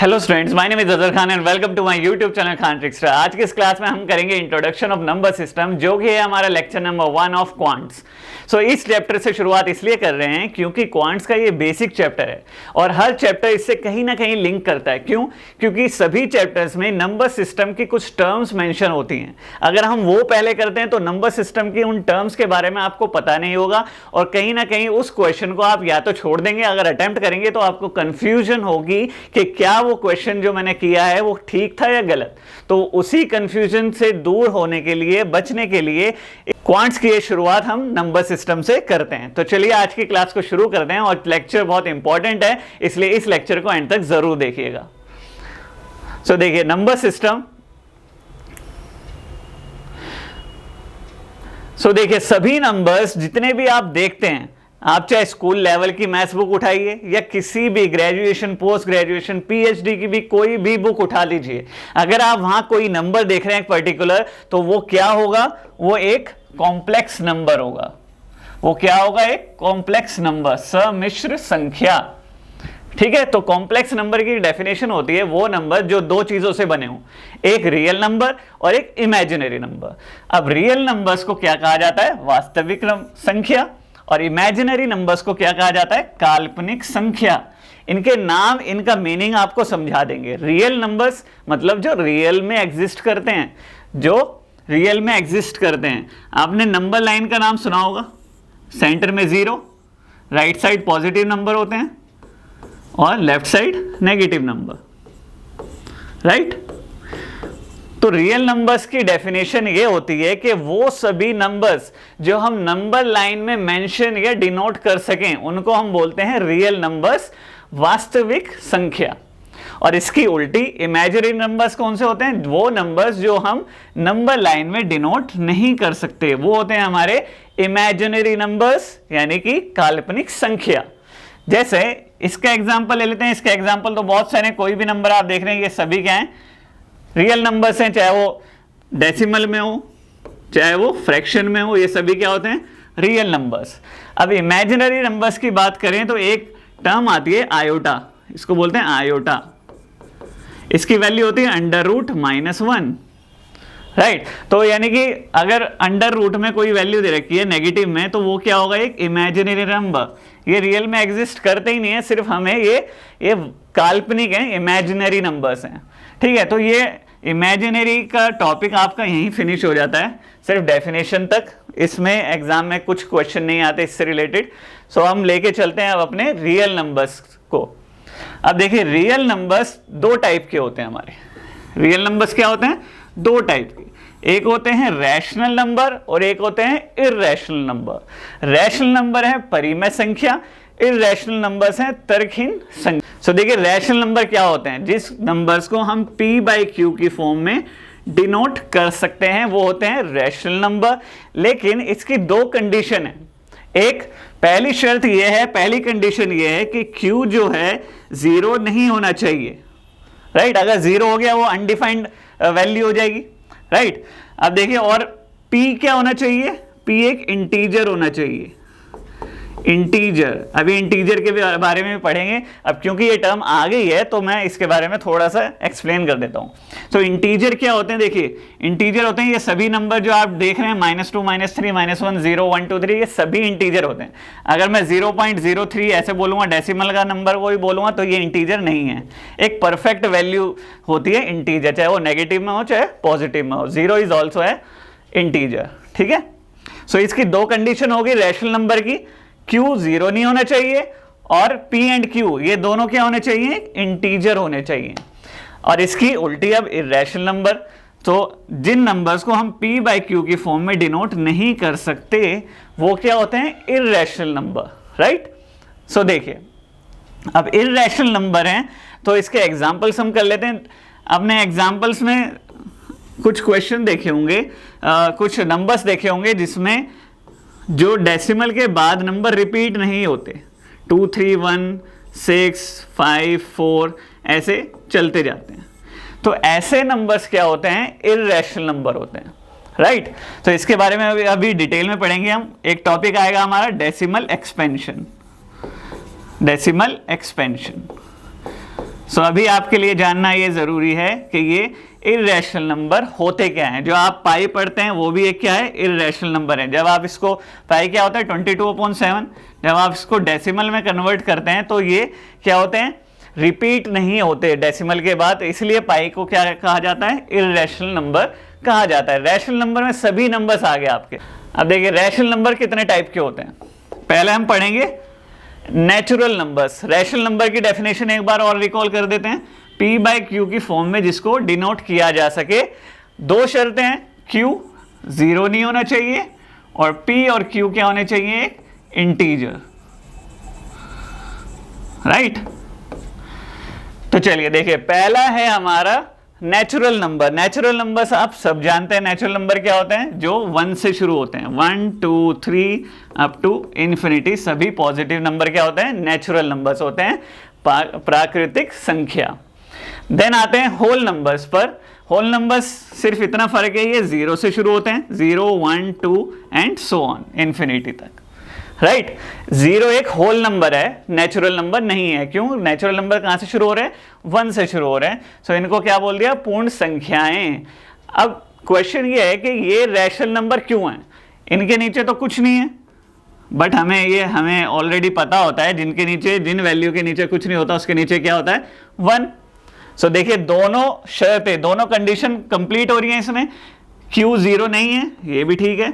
Hello students, my name is Azhar Khan and welcome to my YouTube channel Khan trickster. आज की इस class में हम करेंगे इंट्रोडक्शन ऑफ नंबर सिस्टम, जो कि है हमारा लेक्चर नंबर 1 ऑफ क्वांट्स। इस चैप्टर से शुरुआत इसलिए कर रहे हैं क्योंकि क्वांट्स का ये बेसिक चैप्टर है और हर चैप्टर इससे कहीं ना कहीं लिंक करता है। क्यों? क्योंकि सभी चैप्टर्स में नंबर सिस्टम की कुछ टर्म्स मेंशन होती हैं। अगर हम वो पहले करते हैं तो नंबर सिस्टम की उन टर्म्स के बारे में आपको पता नहीं होगा और कहीं ना कहीं उस क्वेश्चन को आप या तो छोड़ देंगे, अगर अटेम्प्ट करेंगे तो आपको कंफ्यूजन होगी कि क्या वो क्वेश्चन जो मैंने किया है वो ठीक था या गलत। तो उसी कंफ्यूजन से दूर होने के लिए, बचने के लिए क्वांट्स की शुरुआत हम नंबर सिस्टम से करते हैं। तो चलिए आज की क्लास को शुरू करते हैं और लेक्चर बहुत इंपॉर्टेंट है, इसलिए इस लेक्चर को एंड तक जरूर देखिएगा। देखिए नंबर सिस्टम। देखिए सभी नंबर्स जितने भी आप देखते हैं, आप चाहे स्कूल लेवल की मैथ्स बुक उठाइए या किसी भी ग्रेजुएशन, पोस्ट ग्रेजुएशन, पीएचडी की भी कोई भी बुक उठा लीजिए, अगर आप वहां कोई नंबर देख रहे हैं पर्टिकुलर, तो वो क्या होगा? वो एक कॉम्प्लेक्स नंबर होगा। वो क्या होगा? एक कॉम्प्लेक्स नंबर, सम्मिश्र संख्या। ठीक है, तो कॉम्प्लेक्स नंबर की डेफिनेशन होती है वो नंबर जो दो चीजों से बने हों, एक रियल नंबर और एक इमेजिनरी नंबर। अब रियल नंबर्स को क्या कहा जाता है? वास्तविक संख्या। और इमेजिनरी नंबर्स को क्या कहा जाता है? काल्पनिक संख्या। इनके नाम, इनका मीनिंग आपको समझा देंगे। रियल नंबर्स मतलब जो रियल में एग्जिस्ट करते हैं, जो रियल में एग्जिस्ट करते हैं। आपने नंबर लाइन का नाम सुना होगा, सेंटर में 0, राइट साइड पॉजिटिव नंबर होते हैं और left side negative number, right. तो रियल नंबर्स की डेफिनेशन ये होती है कि वो सभी नंबर्स जो हम नंबर लाइन में मेंशन या डिनोट कर सकें, उनको हम बोलते हैं रियल नंबर्स, वास्तविक संख्या। और इसकी उल्टी इमेजिनरी नंबर्स कौन से होते हैं? वो नंबर्स जो हम नंबर लाइन में डिनोट नहीं कर सकते, वो होते हैं हमारे इमेजिनरी नंबर्स, यानी कि काल्पनिक संख्या। जैसे इसका एग्जाम्पल ले लेते हैं। इसका एग्जाम्पल तो बहुत सारे, कोई भी नंबर आप देख रहे हैं, ये सभी क्या हैं? रियल नंबर्स हैं, चाहे वो डेसिमल में हो, चाहे वो फ्रैक्शन में हो, ये सभी क्या होते हैं? Real numbers. अब इमेजिनरी नंबर्स की बात करें तो एक टर्म आती है आयोटा, इसको बोलते हैं आयोटा। इसकी वैल्यू होती है √-1, राइट। तो यानी कि अगर अंडर रूट में कोई वैल्यू दे रखी है नेगेटिव में, तो वो क्या होगा? एक इमेजिनरी नंबर। ये रियल में एग्जिस्ट करते ही नहीं है, सिर्फ हमें ये काल्पनिक है, इमेजिनरी नंबर्स हैं। ठीक है, तो ये इमेजिनरी का टॉपिक आपका यहीं फिनिश हो जाता है, सिर्फ डेफिनेशन तक। इसमें एग्जाम में कुछ क्वेश्चन नहीं आते इससे रिलेटेड। हम लेके चलते हैं अब अपने रियल नंबर्स को। अब देखिए रियल नंबर्स दो टाइप के होते हैं हमारे। रियल नंबर्स क्या होते हैं? दो टाइप के। एक होते हैं रैशनल नंबर और एक होते हैं इररेशनल नंबर। रैशनल नंबर है परिमेय संख्या, इररेशनल नंबर्स हैं तर्कहीन संख्या। देखिए रैशनल नंबर क्या होते हैं? जिस नंबर्स को हम p/q की फॉर्म में डिनोट कर सकते हैं वो होते हैं रैशनल नंबर। लेकिन इसकी दो कंडीशन है। एक पहली शर्त यह है, पहली कंडीशन यह है कि q जो है 0 नहीं होना चाहिए, राइट। अगर 0 हो गया वो अनडिफाइंड वैल्यू हो जाएगी, राइट। अब देखिए, और p क्या होना चाहिए? p एक इंटीजर होना चाहिए, इंटीजर। अभी इंटीजर के बारे में भी पढ़ेंगे। अब क्योंकि ये टर्म आ गई है तो मैं इसके बारे में थोड़ा सा एक्सप्लेन कर देता हूँ। इंटीजर क्या होते हैं? देखिए इंटीजर होते हैं ये सभी नंबर जो आप देख रहे हैं, -2, -3, -1, 0, 1, 2, 3, ये सभी इंटीजर होते हैं। अगर मैं 0.03 ऐसे बोलूंगा, डेसिमल का नंबर को ही बोलूंगा, तो ये इंटीजर नहीं है। एक परफेक्ट वैल्यू होती है इंटीजर, चाहे वो नेगेटिव में हो चाहे पॉजिटिव में हो। 0 इज ऑल्सो है इंटीजर, ठीक है। इसकी दो कंडीशन होगी रैशनल नंबर की, Q 0 नहीं होना चाहिए और P एंड Q ये दोनों क्या होने चाहिए? इंटीजर होने चाहिए। और इसकी उल्टी अब इररेशनल नंबर, तो जिन नंबर्स को हम p/q की फॉर्म में डिनोट नहीं कर सकते वो क्या होते हैं? Irrational number, right. देखिए अब इररेशनल नंबर हैं तो इसके एग्जांपल्स हम कर लेते हैं। अपने एग्जांपल्स में कुछ क्वेश्चन देखे होंगे, कुछ नंबर्स देखे होंगे जिसमें जो डेसिमल के बाद नंबर रिपीट नहीं होते, 2, 3, 1, 6, 5, 4 ऐसे चलते जाते हैं। तो ऐसे नंबर्स क्या होते हैं? इररेशनल नंबर होते हैं, राइट। तो इसके बारे में अभी डिटेल में पढ़ेंगे हम। एक टॉपिक आएगा हमारा डेसिमल एक्सपेंशन, डेसिमल एक्सपेंशन। सो अभी आपके लिए जानना ये जरूरी है कि ये इर्रेशनल नंबर होते क्या हैं। जो आप पाई पढ़ते हैं वो भी एक क्या है, इर्रेशनल नंबर है। जब आप इसको, पाई क्या होता है 22/7, जब आप इसको डेसिमल में कन्वर्ट करते हैं तो ये क्या होते हैं, रिपीट नहीं होते डेसिमल के बाद, इसलिए पाई को क्या कहा जाता है, इर्रेशनल नंबर कहा जाता है। रैशनल नंबर में सभी नंबर्स आ गए आपके। अब देखिए रैशनल नंबर कितने टाइप के होते हैं, पहले हम पढ़ेंगे नेचुरल नंबर्स। रैशनल नंबर की डेफिनेशन एक बार और रिकॉल कर देते हैं, p/q की फॉर्म में जिसको डिनोट किया जा सके। दो शर्तें हैं, q 0 नहीं होना चाहिए और p और q क्या होने चाहिए, एक इंटीजर, राइट। तो चलिए देखिए, पहला है हमारा नेचुरल नंबर। नेचुरल नंबर्स आप सब जानते हैं, नेचुरल नंबर क्या होते हैं, जो 1 से शुरू होते हैं, 1 2 3 अप टू इन्फिनिटी, सभी पॉजिटिव नंबर क्या होते हैं, नेचुरल नंबर्स होते हैं, प्राकृतिक संख्या। देन आते हैं होल नंबर्स पर। होल नंबर्स सिर्फ इतना फर्क है, ये 0 से शुरू होते हैं, 0 1 2 एंड सो ऑन इन्फिनिटी तक, राइट। 0 एक होल नंबर है, नेचुरल नंबर नहीं है। क्यों, नेचुरल नंबर कहां से शुरू हो रहे हैं, 1 से शुरू हो रहे हैं। सो इनको क्या बोल दिया, पूर्ण संख्याएं। अब क्वेश्चन ये है कि ये रैशनल नंबर क्यों हैं, इनके नीचे तो कुछ नहीं है, बट हमें ऑलरेडी पता होता है जिनके नीचे, जिन वैल्यू के नीचे कुछ नहीं होता उसके नीचे क्या होता है, 1। सो देखिए दोनों शर्तें, दोनों कंडीशन कंप्लीट हो रही है इसमें। q 0 नहीं है, ये भी ठीक है,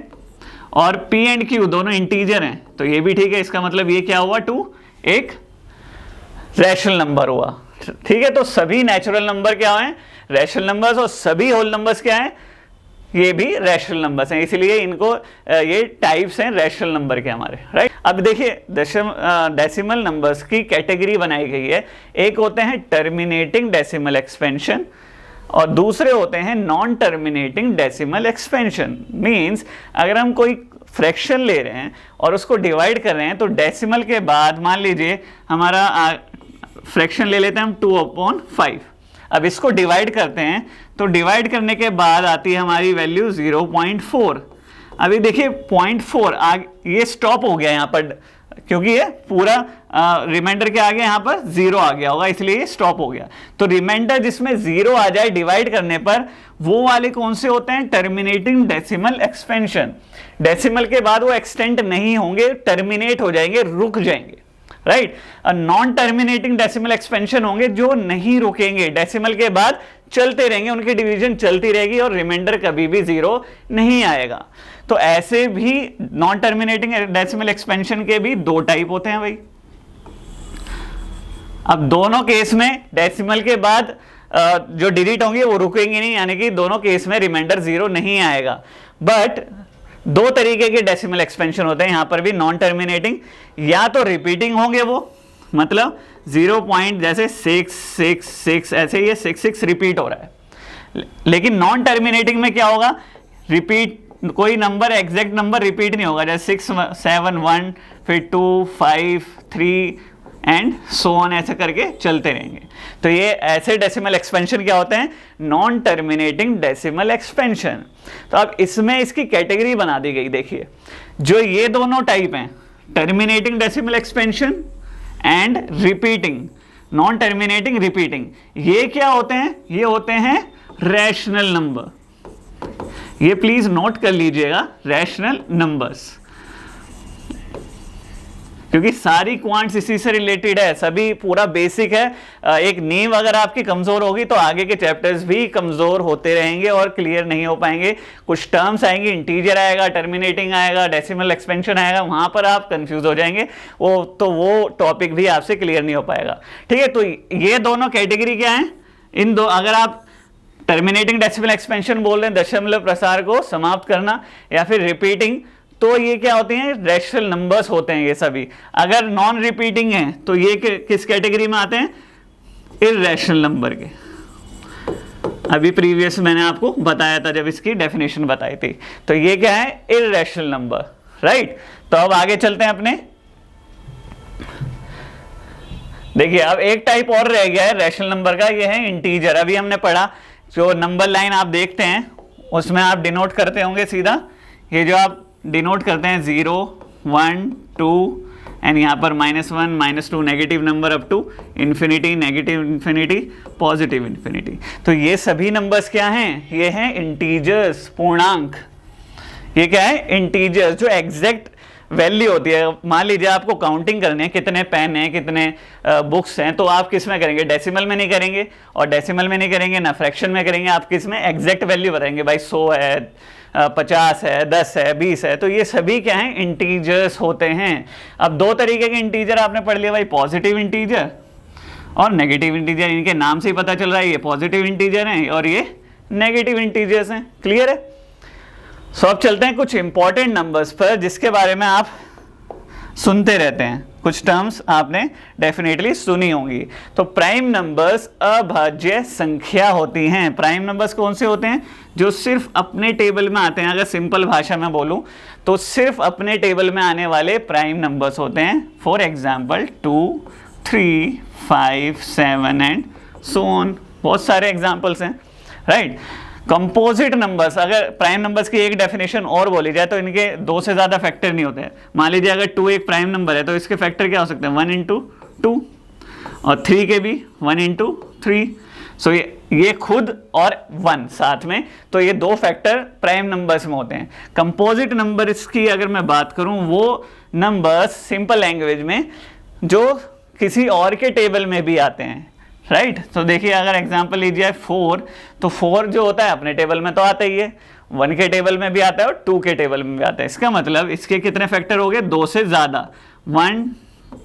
और p एंड q दोनों इंटीजर हैं, तो ये भी ठीक है। इसका मतलब ये क्या हुआ, 2 एक रैशनल नंबर हुआ, ठीक है। तो सभी नेचुरल नंबर क्या हैं, रैशनल नंबर्स, और सभी होल नंबर्स क्या हैं, ये भी रैशनल नंबर्स हैं, इसलिए इनको ये टाइप्स हैं रैशनल नंबर के हमारे, राइट। अब देखिए डेसिमल नंबर्स की कैटेगरी बनाई गई है। एक होते हैं टर्मिनेटिंग डेसिमल एक्सपेंशन और दूसरे होते हैं non terminating decimal expansion. Means अगर हम कोई फ्रैक्शन ले रहे हैं और उसको डिवाइड कर रहे हैं, तो डेसिमल के बाद मान लीजिए हमारा फ्रैक्शन ले लेते हैं हम 2/5। अब इसको डिवाइड करते हैं, तो डिवाइड करने के बाद आती है हमारी वैल्यू 0.4। अभी देखिए 0.4 ये स्टॉप हो गया यहाँ पर, क्योंकि ये पूरा रिमाइंडर के आगे यहाँ पर 0 आ गया होगा, इसलिए ये स्टॉप हो गया। तो रिमाइंडर जिसमें 0 आ जाए डिवाइड करने पर, वो वाले कौन से होते हैं, टर्मिनेटिंग डेसिमल एक्सपेंशन। डेसिमल के बाद वो एक्सटेंड नहीं होंगे, टर्मिनेट हो जाएंगे, रुक जाएंगे, right. Non terminating decimal expansion होंगे जो नहीं रुकेंगे, डेसिमल के बाद चलते रहेंगे, उनकी डिवीजन चलती रहेगी और रिमाइंडर कभी भी 0 नहीं आएगा। तो ऐसे भी नॉन टर्मिनेटिंग डेसिमल एक्सपेंशन के भी 2 टाइप होते हैं भाई। अब दोनों केस में डेसिमल के बाद जो डिजिट होंगे वो रुकेंगे नहीं, यानी कि दोनों केस में रिमाइंडर 0 नहीं आएगा। बट 2 तरीके के डेसिमल एक्सपेंशन होते हैं यहां पर भी नॉन टर्मिनेटिंग, या तो रिपीटिंग होंगे वो, मतलब 0 पॉइंट जैसे 666 ऐसे ये 66 रिपीट हो रहा है। लेकिन नॉन टर्मिनेटिंग में क्या होगा, रिपीट कोई नंबर, एग्जैक्ट नंबर रिपीट नहीं होगा, जैसे 6 7 1 फिर 2 5 3 एंड सो ऑन ऐसे करके चलते रहेंगे। तो ये ऐसे डेसिमल एक्सपेंशन क्या होते हैं, नॉन टर्मिनेटिंग डेसिमल एक्सपेंशन। तो अब इसमें इसकी कैटेगरी बना दी गई। देखिए जो ये दोनों टाइप हैं, terminating decimal expansion and repeating, non terminating repeating, ये क्या होते हैं, ये होते हैं रैशनल नंबर। ये प्लीज नोट कर लीजिएगा, रैशनल नंबर्स, क्योंकि सारी क्वांट्स इसी से रिलेटेड है, सभी पूरा बेसिक है। एक नींव अगर आपकी कमजोर होगी तो आगे के चैप्टर्स भी कमजोर होते रहेंगे और क्लियर नहीं हो पाएंगे। कुछ टर्म्स आएंगे, इंटीजर आएगा, टर्मिनेटिंग आएगा, डेसिमल एक्सपेंशन आएगा, वहां पर आप कंफ्यूज हो जाएंगे, वो टॉपिक भी आपसे क्लियर नहीं हो पाएगा, ठीक है। तो ये दोनों कैटेगरी क्या है, इन दो, अगर आप टर्मिनेटिंग डेसिमल एक्सपेंशन बोल रहे हैं, दशमलव प्रसार को समाप्त करना, या फिर रिपीटिंग, तो ये क्या होते हैं, रैशनल नंबर्स होते हैं ये सभी। अगर नॉन रिपीटिंग है तो ये किस कैटेगरी में आते हैं, इर्रेशनल नंबर के। अभी प्रीवियस मैंने आपको बताया था जब इसकी डेफिनेशन बताई थी। तो ये क्या है, इर्रेशनल नंबर, राइट। तो अब आगे चलते हैं अपने। देखिए अब एक टाइप और रह गया है रैशनल नंबर का, ये है इंटीजर। अभी हमने पढ़ा, जो नंबर लाइन आप देखते हैं उसमें आप डिनोट करते होंगे सीधा, ये जो आप डिनोट करते हैं 0 1 2 एंड यहाँ पर -1 -2 negative number up to infinity, negative infinity, positive infinity. तो ये सभी नंबर्स क्या हैं? ये हैं इंटीजर्स, पूर्णांक। ये क्या है? इंटीजर्स, जो एग्जैक्ट वैल्यू होती है। मान लीजिए आपको काउंटिंग करनी है, कितने पेन हैं, कितने बुक्स हैं, तो आप किस में करेंगे? डेसिमल में नहीं करेंगे, और डेसिमल में नहीं करेंगे ना फ्रैक्शन में करेंगे, आप किस में? एग्जैक्ट वैल्यू बताएंगे, भाई 100 है, 50 है, 10 है, 20 है। तो ये सभी क्या हैं? इंटीजर्स होते हैं। अब दो तरीके के इंटीजर आपने पढ़ लिया भाई, पॉजिटिव इंटीजर और नेगेटिव इंटीजर। इनके नाम से ही पता चल रहा है ये पॉजिटिव इंटीजर हैं और ये नेगेटिव इंटीजर्स हैं। क्लियर है? सो अब चलते हैं कुछ इंपॉर्टेंट नंबर्स पर जिसके बारे में आप सुनते रहते हैं, कुछ टर्म्स आपने डेफिनेटली सुनी होंगी। तो प्राइम नंबर्स अभाज्य संख्या होती हैं। प्राइम नंबर्स कौन से होते हैं? जो सिर्फ अपने टेबल में आते हैं। अगर सिंपल भाषा में बोलूं तो सिर्फ अपने टेबल में आने वाले प्राइम नंबर्स होते हैं। For example 2, 3, 5, 7 and so on. बहुत सारे एग्जाम्पल्स हैं, राइट। कंपोजिट नंबर्स, अगर प्राइम नंबर्स की एक डेफिनेशन और बोली जाए तो इनके दो से ज्यादा फैक्टर नहीं होते हैं। मान लीजिए अगर 2 एक प्राइम नंबर है तो इसके फैक्टर क्या हो सकते हैं? 1 × 2, और 3 के भी 1 × 3। सो ये खुद और 1 साथ में, तो ये दो फैक्टर प्राइम नंबर्स में होते हैं। कंपोजिट नंबर्स की अगर मैं बात करूं, वो नंबर्स सिंपल लैंग्वेज में जो किसी और के टेबल में भी आते हैं, राइट। तो देखिए अगर एग्जांपल लीजिए 4, तो 4 जो होता है अपने टेबल में तो आता ही है, 1 के टेबल में भी आता है और 2 के टेबल में भी आता है। इसका मतलब इसके कितने फैक्टर हो गए? 2 से ज्यादा, 1,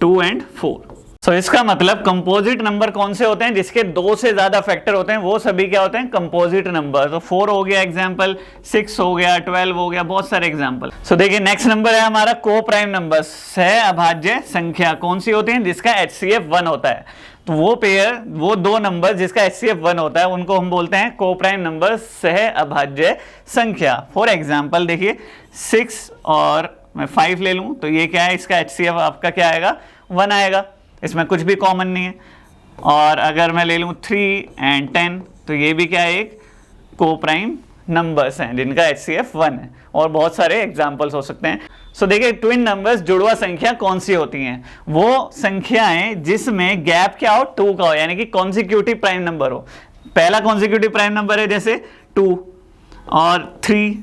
2 एंड 4। सो इसका मतलब कंपोजिट नंबर कौन से होते हैं? जिसके 2 से ज्यादा फैक्टर होते हैं, वो सभी क्या होते हैं? Composite number. तो 4 हो गया एग्जांपल, 6 हो गया, 12 हो गया, बहुत सारे एग्जांपल। सो देखिए नेक्स्ट नंबर है हमारा को प्राइम नंबर, सहअभाज्य संख्या। कौन सी होती है? जिसका HCF 1 होता है। तो वो पेयर, वो दो नंबर जिसका HCF 1 होता है, उनको हम बोलते हैं को प्राइम नंबर, सहअभाज्य संख्या। फॉर एग्जांपल देखिए 6 और मैं 5 ले लूं तो ये क्या है? इसका HCF आपका क्या आएगा? 1 आएगा, इसमें कुछ भी कॉमन नहीं है। और अगर मैं ले लूं 3 एंड 10 तो ये भी क्या है? एक को प्राइम नंबर्स हैं जिनका HCF 1 है। और बहुत सारे एग्जाम्पल्स हो सकते हैं। सो देखिए ट्विन नंबर्स, जुड़वा संख्या कौन सी होती हैं? वो संख्याएं जिसमें गैप क्या हो? 2 का हो, यानी कि कॉन्सिक्यूटिव प्राइम नंबर हो। पहला कॉन्सिक्यूटिव प्राइम नंबर है जैसे 2 और 3।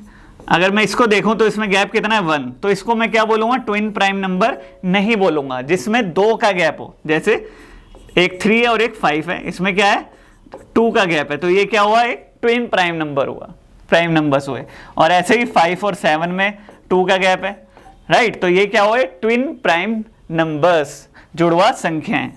अगर मैं इसको देखूं तो इसमें गैप कितना है? 1। तो इसको मैं क्या बोलूंगा? ट्विन प्राइम नंबर नहीं बोलूंगा। जिसमें 2 का गैप हो, जैसे एक 3 है और एक 5 है, इसमें क्या है? 2 का गैप है, तो ये क्या हुआ? एक ट्विन प्राइम नंबर हुआ, प्राइम नंबर्स हुए। और ऐसे ही 5 और 7 में 2 का गैप है, राइट। तो ये क्या हुआ? ट्विन प्राइम नंबर्स, जुड़वा संख्याएं,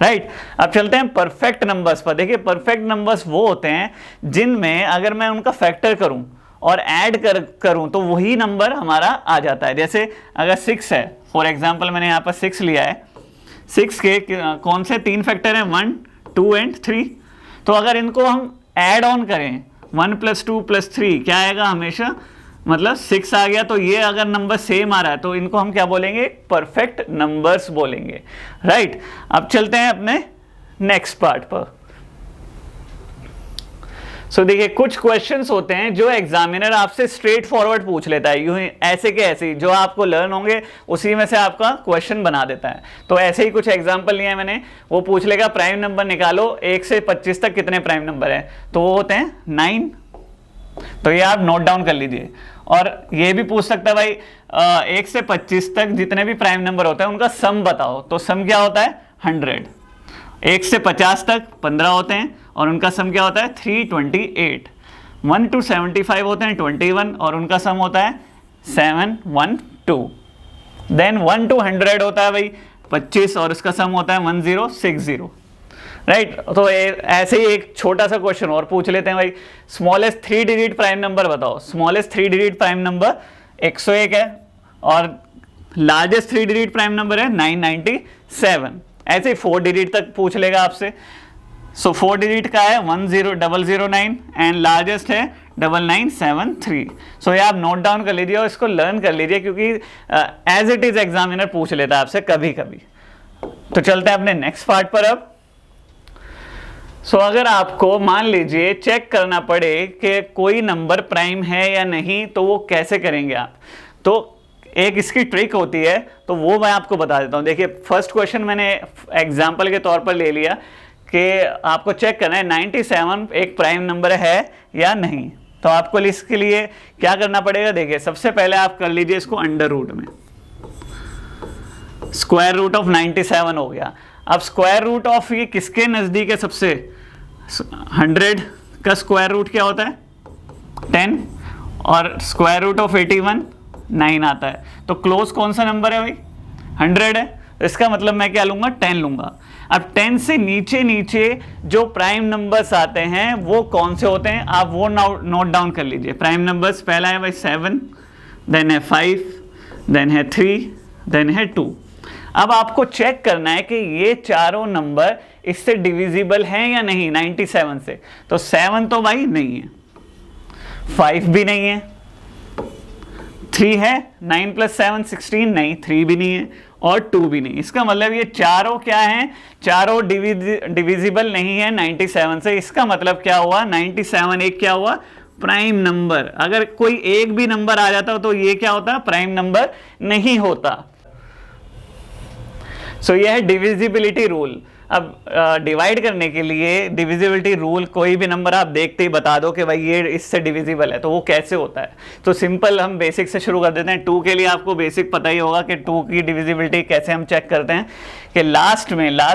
राइट। अब चलते हैं परफेक्ट नंबर्स पर। देखिए परफेक्ट नंबर्स वो होते हैं जिनमें अगर मैं उनका फैक्टर करूं और ऐड करूं तो वही नंबर हमारा आ जाता है। जैसे अगर 6 है, फॉर एग्जांपल मैंने यहाँ पर 6 लिया है, 6 के कौन से 3 फैक्टर हैं? 1, 2 एंड 3। तो अगर इनको हम ऐड ऑन करें, 1 + 2 + 3 क्या आएगा? हमेशा मतलब 6 आ गया। तो ये अगर नंबर सेम आ रहा है तो इनको हम क्या बोलेंगे? परफेक्ट नंबर्स बोलेंगे, राइट। अब चलते हैं अपने नेक्स्ट पार्ट पर। सो देखिए कुछ क्वेश्चंस होते हैं जो एग्जामिनर आपसे स्ट्रेट फॉरवर्ड पूछ लेता है, यूं ही ऐसे के ऐसे ही, जो आपको लर्न होंगे उसी में से आपका क्वेश्चन बना देता है। तो ऐसे ही कुछ एग्जांपल लिए हैं मैंने। वो पूछ लेगा प्राइम नंबर निकालो, 1 से 25 तक कितने प्राइम नंबर है? तो वो होते हैं 9। तो ये आप नोट डाउन कर लीजिए। और ये भी पूछ सकता है भाई 1 से 25 तक जितने भी प्राइम नंबर होते हैं उनका सम बताओ। तो सम क्या होता है? 100। 1 से 50 तक 15 होते हैं और उनका सम क्या होता है? 328। 1 to 75 होते हैं 21 और उनका सम होता है 712। देन 1 to 100 होता है भाई 25 और उसका सम होता है 1060, राइट। तो ऐसे ही एक छोटा सा क्वेश्चन और पूछ लेते हैं भाई, स्मॉलेस्ट 3 डिजिट प्राइम नंबर बताओ। स्मॉलेस्ट 3 डिजिट प्राइम नंबर 101 है और लार्जेस्ट 3 डिजिट प्राइम नंबर है 997। ऐसे ही 4 डिजिट तक पूछ लेगा आपसे। सो 4 डिजिट का है 10009 एंड लार्जेस्ट है 9973। सो ये आप नोट डाउन कर लीजिए और इसको लर्न कर लीजिए, क्योंकि एज इट इज एग्जामिनर पूछ लेता है आपसे कभी कभी। तो चलते हैं अपने नेक्स्ट पार्ट पर अब। सो अगर आपको मान लीजिए चेक करना पड़े कि कोई नंबर प्राइम है या नहीं, तो वो कैसे करेंगे आप? तो एक इसकी ट्रिक होती है, तो वो मैं आपको बता देता हूँ। देखिए फर्स्ट क्वेश्चन मैंने एग्जाम्पल के तौर पर ले लिया कि आपको चेक करना है 97 एक प्राइम नंबर है या नहीं। तो आपको इसके लिए क्या करना पड़ेगा, देखिए सबसे पहले आप कर लीजिए इसको अंडर रूट में, स्क्वायर रूट ऑफ 97 हो गया। अब स्क्वायर रूट ऑफ ये किसके नज़दीक है सबसे, 100 का स्क्वायर रूट क्या होता है 10, और स्क्वायर रूट ऑफ 81 9 आता है। तो क्लोज कौन सा नंबर है भाई, 100 है। तो इसका मतलब मैं क्या लूंगा, 10 लूंगा। अब 10 से नीचे नीचे जो प्राइम नंबर्स आते हैं वो कौन से होते हैं, आप वो नोट डाउन कर लीजिए। प्राइम नंबर्स पहला है भाई 7, देन है 5, देन है 3, देन है 2। अब आपको चेक करना है कि ये चारों नंबर इससे डिविजिबल हैं या नहीं 97 से। तो 7 तो भाई नहीं है, 5 भी नहीं है, 3 है, 9 + 7 16 नहीं, 3 भी नहीं है, और 2 भी नहीं। इसका मतलब ये चारों क्या हैं, चारों डिविजिबल नहीं है 97 से। इसका मतलब क्या हुआ, 97 एक क्या हुआ, प्राइम नंबर। अगर कोई एक भी नंबर आ जाता तो ये क्या होता, प्राइम नंबर नहीं होता। सो यह है डिविजिबिलिटी रूल। अब डिवाइड करने के लिए डिविजिबिलिटी रूल, कोई भी नंबर आप देखते ही बता दो कि भाई ये इससे डिविजिबल है, तो वो कैसे होता है। तो सिंपल हम बेसिक से शुरू कर देते हैं। 2 के लिए आपको बेसिक पता ही होगा कि 2 की डिविजिबिलिटी कैसे हम चेक करते हैं कि लास्ट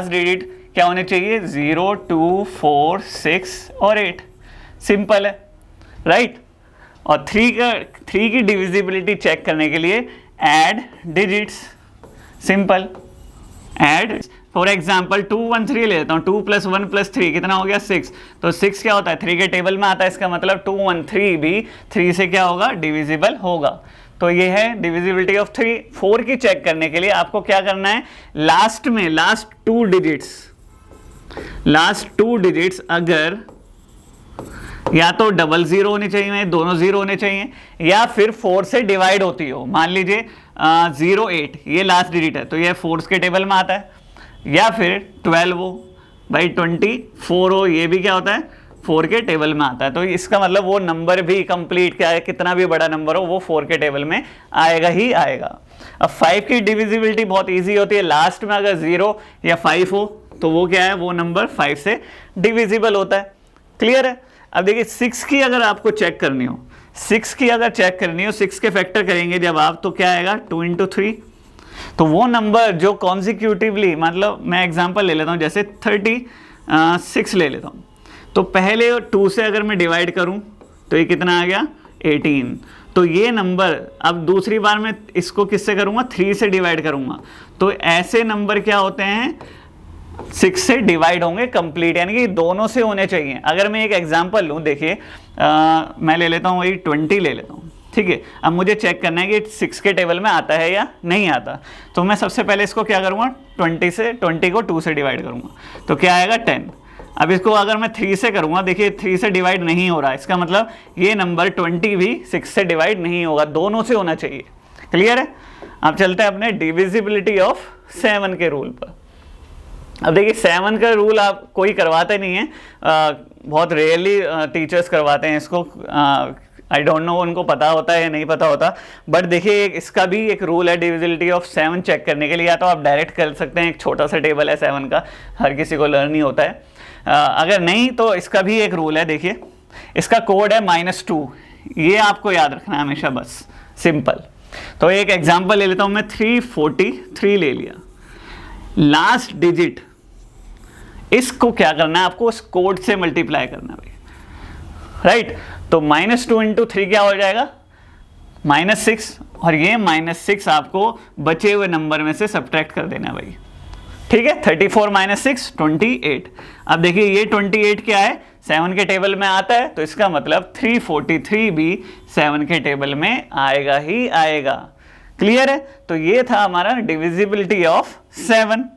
डिजिट क्या होने चाहिए, 0 2 4 6 और 8, सिंपल है राइट। और 3 की डिविजिबिलिटी चेक करने के लिए add digits, simple add. For example 2 1 3 ले लेता हूँ, 2 + 1 + 3 कितना हो गया 6। तो 6 क्या होता है, 3 के टेबल में आता है। इसका मतलब 2 1 3 भी 3 से क्या होगा, डिविजिबल होगा। तो ये है डिविजिबिलिटी ऑफ 3। 4 की चेक करने के लिए आपको क्या करना है, लास्ट 2 डिजिट्स अगर या तो 00 होनी चाहिए, दोनों 0 होने चाहिए, या फिर 4 से डिवाइड होती हो। मान लीजिए 08 ये लास्ट डिजिट है तो ये 4 के टेबल में आता है, या फिर 12 हो भाई, 24 हो ये भी क्या होता है 4 के टेबल में आता है। तो इसका मतलब वो नंबर भी कंप्लीट क्या है, कितना भी बड़ा नंबर हो वो 4 के टेबल में आएगा ही आएगा। अब 5 की डिविजिबिलिटी बहुत इजी होती है, लास्ट में अगर 0 या 5 हो तो वो क्या है, वो नंबर 5 से डिविजिबल होता है। क्लियर है। अब देखिए 6 की अगर आपको चेक करनी हो, 6 के फैक्टर करेंगे जब आप, तो क्या आएगा 2 × 3। तो वो नंबर जो कॉन्सिक्यूटिवली, मतलब मैं एग्जांपल ले लेता हूँ, जैसे 36 ले लेता हूँ, तो पहले 2 से अगर मैं डिवाइड करूँ तो ये कितना आ गया 18। तो ये नंबर, अब दूसरी बार मैं इसको किससे करूँगा, 3 से डिवाइड करूँगा। तो ऐसे नंबर क्या होते हैं, 6 से डिवाइड होंगे कंप्लीट, यानी कि दोनों से होने चाहिए। अगर मैं एक एग्जांपल लूँ, देखिए मैं ले लेता हूँ वही 20 ले लेता हूँ, ठीक है। अब मुझे चेक करना है कि 6 के टेबल में आता है या नहीं आता। तो मैं सबसे पहले इसको क्या करूँगा, 20 को 2 से डिवाइड करूँगा, तो क्या आएगा 10। अब इसको अगर मैं 3 से करूँगा, देखिए 3 से डिवाइड नहीं हो रहा है, इसका मतलब ये नंबर 20 भी 6 से डिवाइड नहीं होगा, दोनों से होना चाहिए। क्लियर है। अब चलते हैं अपने डिविजिबिलिटी ऑफ 7 के रूल पर। अब देखिए 7 का रूल आप कोई करवाते नहीं है, बहुत रेयरली टीचर्स करवाते हैं इसको। आई डोंट नो उनको पता होता है या नहीं पता होता, बट देखिए इसका भी एक रूल है डिविजिबिलिटी ऑफ 7 चेक करने के लिए। या तो आप डायरेक्ट कर सकते हैं, एक छोटा सा टेबल है 7 का, हर किसी को लर्न नहीं होता है। अगर नहीं तो इसका भी एक रूल है, देखिए इसका कोड है -2, ये आपको याद रखना है हमेशा, बस सिंपल। तो एक एग्जाम्पल ले लेता हूँ मैं, 343 ले लिया, लास्ट डिजिट इसको क्या करना है, आपको उस कोड से मल्टीप्लाई करना है भाई, राइट। तो -2 × 3 क्या हो जाएगा, -6, और ये -6 आपको बचे हुए नंबर में से सब्ट्रैक्ट कर देना है भाई, ठीक है। 34 - 6 28। अब देखिए ये 28 क्या है, 7 के टेबल में आता है, तो इसका मतलब 343 भी 7 के टेबल में आएगा ही आएगा। क्लियर है। तो ये था हमारा डिविजिबिलिटी ऑफ 7।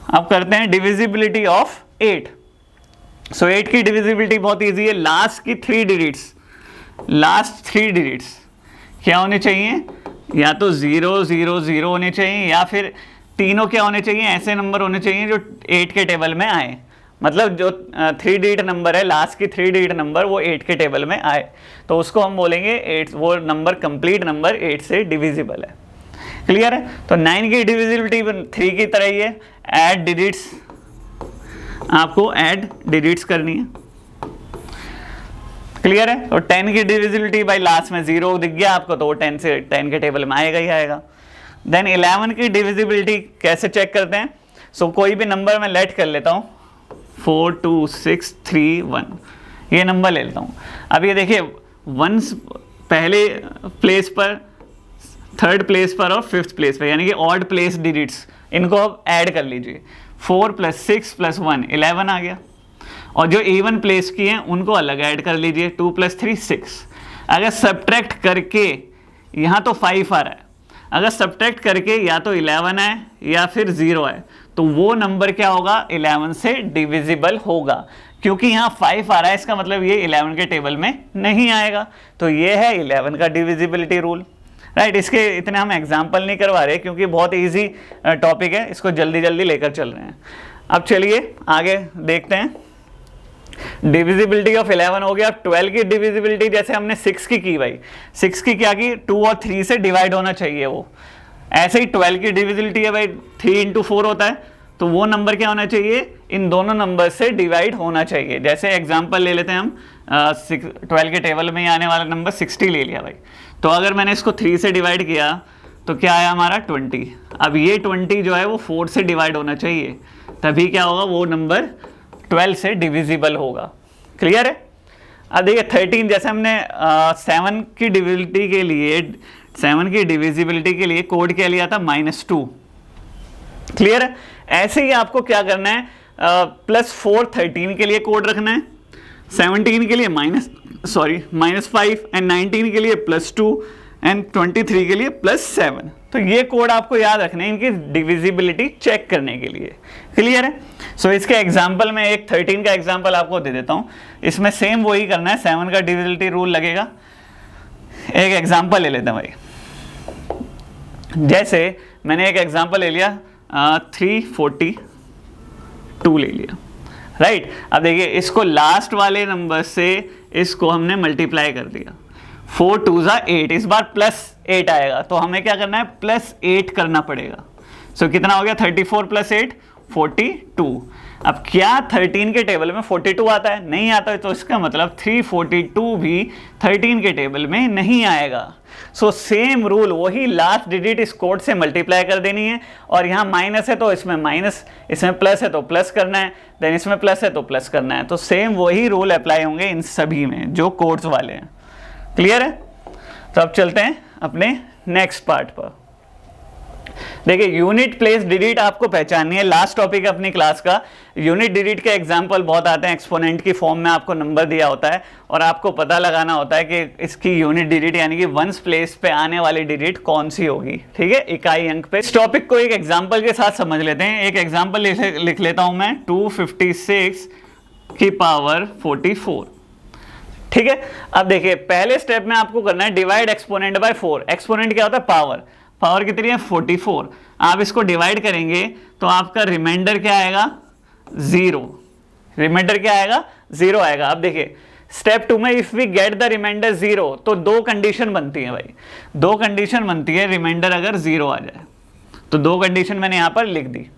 अब करते हैं डिविजिबिलिटी ऑफ 8। सो 8 की डिविजिबिलिटी बहुत इजी है, लास्ट 3 डिजिट्स क्या होने चाहिए, या तो 0 0 0 होने चाहिए, या फिर तीनों क्या होने चाहिए, ऐसे नंबर होने चाहिए जो 8 के टेबल में आए। मतलब जो 3 डिजिट नंबर है, लास्ट की 3 डिजिट नंबर वो 8 के टेबल में आए, तो उसको हम बोलेंगे 8, वो नंबर कंप्लीट नंबर 8 से डिविजिबल है। क्लियर है? तो 9 की डिविजिबिलिटी 3 की तरह ही है, ऐड डिजिट्स, आपको ऐड डिजिट्स करनी है। क्लियर है? और 10 की डिविजिबिलिटी भाई लास्ट में 0 दिख गया आपको, तो वो 10 के टेबल में आएगा ही आएगा। देन 11 की डिविजिबिलिटी कैसे चेक करते हैं? सो कोई भी नंबर मैं लेट कर लेता हूँ, 4 2 6 3 1, ये नंबर ले लेता हूँ। अब ये देखिए, वंस पहले प्लेस पर, थर्ड प्लेस पर और फिफ्थ प्लेस पर, यानी कि ऑड प्लेस डिजिट्स, इनको अब ऐड कर लीजिए। 4 + 6 + 1 11 आ गया, और जो इवन प्लेस की हैं उनको अलग ऐड कर लीजिए, 2 + 3 6। अगर सब्ट्रैक्ट करके, यहाँ तो 5 आ रहा है, अगर सब्ट्रैक्ट करके या तो 11 है या फिर 0 है, तो वो नंबर क्या होगा? 11 से डिविजिबल होगा। क्योंकि यहाँ 5 आ रहा है, इसका मतलब ये 11 के टेबल में नहीं आएगा। तो ये है 11 का डिविजिबिलिटी रूल, राइट। इसके इतने हम एग्जाम्पल नहीं करवा रहे क्योंकि बहुत ईजी टॉपिक है, इसको जल्दी जल्दी लेकर चल रहे हैं। अब चलिए आगे देखते हैं। डिविजिबिलिटी ऑफ 11 हो गया। 12 की डिविजिबिलिटी जैसे हमने 6 की भाई, 6 की क्या की? 2 और 3 से डिवाइड होना चाहिए वो। ऐसे ही 12 की डिविजिबिलिटी है भाई, 3 × 4 होता है, तो वो नंबर क्या होना चाहिए? इन दोनों नंबर से डिवाइड होना चाहिए। जैसे एग्जांपल ले लेते हैं हम, 12 के टेबल में ही आने वाला नंबर 60 ले लिया भाई, तो अगर मैंने इसको 3 से डिवाइड किया तो क्या आया हमारा? 20। अब ये 20 जो है वो 4 से डिवाइड होना चाहिए, तभी क्या होगा? वो नंबर 12 से डिविजिबल होगा। क्लियर है? अब देखिए 13, जैसे हमने 7 की डिविजिबिलिटी के लिए, 7 की डिविजिबिलिटी के लिए कोड क्या लिया था? -2। क्लियर है? ऐसे ही आपको क्या करना है? +4 13 के लिए कोड रखना है, 17 के लिए -5 एंड 19 के लिए +2 एंड 23 के लिए +7। तो ये कोड आपको याद रखने हैं इनकी डिविजिबिलिटी चेक करने के लिए। क्लियर है? सो इसके एग्जांपल में एक 13 का एग्जांपल आपको दे देता हूं, इसमें सेम वही करना है, 7 का डिविजिबिलिटी रूल लगेगा। एक एग्जांपल ले लेते हैं भाई, जैसे मैंने एक एग्जांपल ले लिया, 342 ले लिया, राइट। अब देखिए इसको लास्ट वाले नंबर से इसको हमने मल्टीप्लाई कर दिया, 4 2 = 8, इस बार +8 आएगा, तो हमें क्या करना है? +8 करना पड़ेगा। सो कितना हो गया? 34 + 8 42। अब क्या 13 के टेबल में 42 आता है? नहीं आता है, तो इसका मतलब 342 भी 13 के टेबल में नहीं आएगा। सो सेम रूल, वही लास्ट डिजिट इस कोड से मल्टीप्लाई कर देनी है, और यहाँ माइनस है तो इसमें माइनस, इसमें प्लस है तो प्लस करना है, देन इसमें प्लस है तो प्लस करना है। तो सेम वही रूल अप्लाई होंगे इन सभी में जो कोड्स वाले हैं। क्लियर है? तो अब चलते हैं अपने नेक्स्ट पार्ट पर। देखिए यूनिट प्लेस डिजिट आपको पहचाननी है, लास्ट टॉपिक है अपनी क्लास का। यूनिट डिजिट के एग्जांपल बहुत आते हैं, एक्सपोनेंट की फॉर्म में आपको नंबर दिया होता है और आपको पता लगाना होता है कि इसकी यूनिट डिजिट यानी कि वंस प्लेस पे आने वाली डिजिट कौन सी होगी। ठीक है, इकाई अंक पे। इस टॉपिक को एक एग्जाम्पल के साथ समझ लेते हैं। एक एग्जाम्पल लिख लेता हूं मैं, 256 की पावर 44। ठीक है, अब देखिए पहले स्टेप में आपको करना है डिवाइड एक्सपोनेंट बाय 4। एक्सपोनेंट क्या होता है? पावर। पावर कितनी है? 44। आप इसको डिवाइड करेंगे तो आपका रिमाइंडर क्या आएगा? 0। रिमाइंडर क्या आएगा? 0 आएगा। अब देखिए स्टेप 2 में if we get the remainder 0, तो दो कंडीशन बनती है भाई, दो कंडीशन बनती है रिमाइंडर अगर 0 आ जाए तो। दो कंडीशन मैंने यहां पर लिख दी।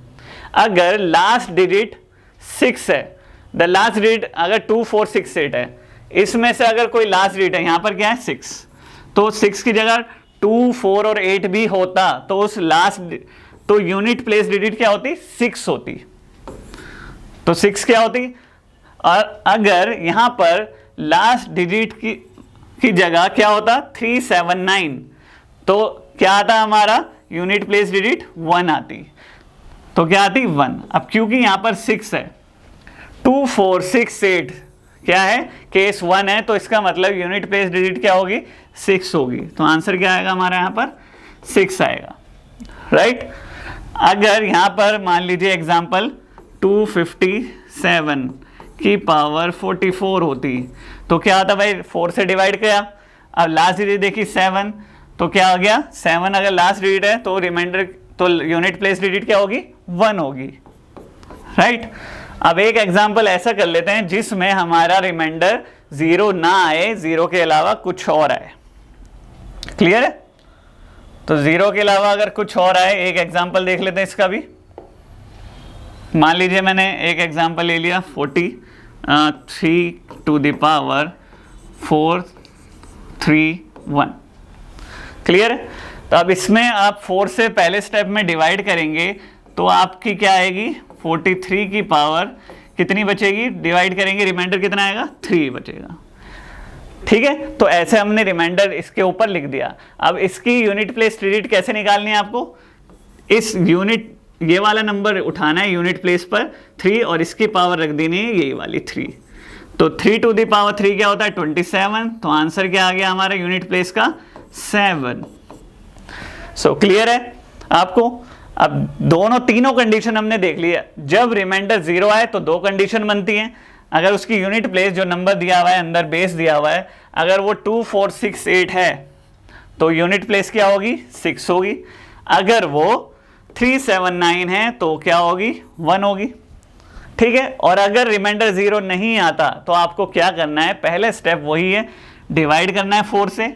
अगर लास्ट डिजिट 6 है, द लास्ट डिजिट अगर 2 4 6 8 है, इसमें से अगर कोई लास्ट डिजिट है, यहां पर क्या है? 6, तो 6 की जगह 2 4 और 8 भी होता तो उस लास्ट, तो यूनिट प्लेस डिजिट क्या होती? 6 होती। तो 6 क्या होती? और अगर यहां पर लास्ट डिजिट की जगह क्या होता? 379, तो क्या आता हमारा? यूनिट प्लेस डिजिट 1 आती। तो क्या आती? 1। अब क्योंकि यहां पर 6 है, 2 4 6 8 क्या है? केस 1 है, तो इसका मतलब यूनिट प्लेस डिजिट क्या होगी? 6 होगी। तो आंसर क्या आएगा हमारा? यहां पर 6 आएगा, राइट। अगर यहां पर मान लीजिए एग्जांपल 257 की पावर 44 होती तो क्या आता भाई? 4 से डिवाइड किया, अब लास्ट डिजिट देखी 7, तो क्या आ गया? 7 अगर लास्ट डिजिट है तो रिमाइंडर, तो यूनिट प्लेस डिजिट क्या होगी? 1 होगी, राइट। अब एक एग्जांपल ऐसा कर लेते हैं जिसमें हमारा रिमाइंडर 0 ना आए, 0 के अलावा कुछ और आए। क्लियर है? तो 0 के अलावा अगर कुछ और आए, एक एग्जांपल देख लेते हैं इसका भी। मान लीजिए मैंने एक एग्जांपल ले लिया 43 टू द पावर 4 3 1। क्लियर है? तो अब इसमें आप 4 से पहले स्टेप में डिवाइड करेंगे तो आपकी क्या आएगी, 43 की पावर कितनी बचेगी, डिवाइड करेंगे रिमाइंडर कितना आएगा, 3 बचेगा। ठीक है, तो ऐसे हमने रिमाइंडर इसके ऊपर लिख दिया। अब इसकी यूनिट प्लेस डिजिट कैसे निकालनी है आपको, इस यूनिट ये वाला नंबर उठाना है यूनिट प्लेस पर 3 और इसकी पावर रख देनी है यही वाली 3। तो 3 टू द पावर 3 क्या होता है, 27। तो आंसर क्या आ गया हमारा यूनिट प्लेस का, 7। सो क्लियर है आपको? अब तीनों कंडीशन हमने देख लिया। जब रिमाइंडर 0 आए तो 2 कंडीशन बनती हैं। अगर उसकी यूनिट प्लेस जो नंबर दिया हुआ है अंदर बेस दिया हुआ है, अगर वो 2 4 6 8 है तो यूनिट प्लेस क्या होगी, 6 होगी। अगर वो 3 7 9 है तो क्या होगी, 1 होगी। ठीक है, और अगर रिमाइंडर 0 नहीं आता तो आपको क्या करना है, पहले स्टेप वही है, डिवाइड करना है 4 से।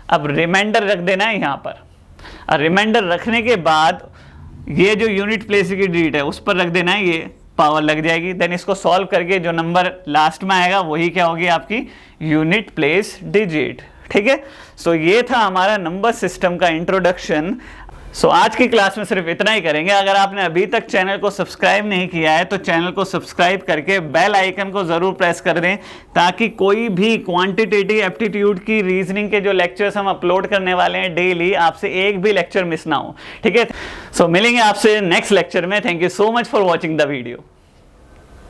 अब रिमाइंडर रख देना है यहाँ पर, और रिमाइंडर रखने के बाद ये जो यूनिट प्लेस की डिजिट है उस पर रख देना है, ये पावर लग जाएगी। देन इसको सॉल्व करके जो नंबर लास्ट में आएगा वही क्या होगी, आपकी यूनिट प्लेस डिजिट। ठीक है, सो ये था हमारा नंबर सिस्टम का इंट्रोडक्शन। सो आज की क्लास में सिर्फ इतना ही करेंगे। अगर आपने अभी तक चैनल को सब्सक्राइब नहीं किया है तो चैनल को सब्सक्राइब करके बेल आइकन को जरूर प्रेस कर दें, ताकि कोई भी क्वांटिटेटिव एप्टीट्यूड की रीजनिंग के जो लेक्चर्स हम अपलोड करने वाले हैं डेली, आपसे एक भी लेक्चर मिस ना हो। ठीक है, सो मिलेंगे आपसे नेक्स्ट लेक्चर में। Thank you so much for watching the video.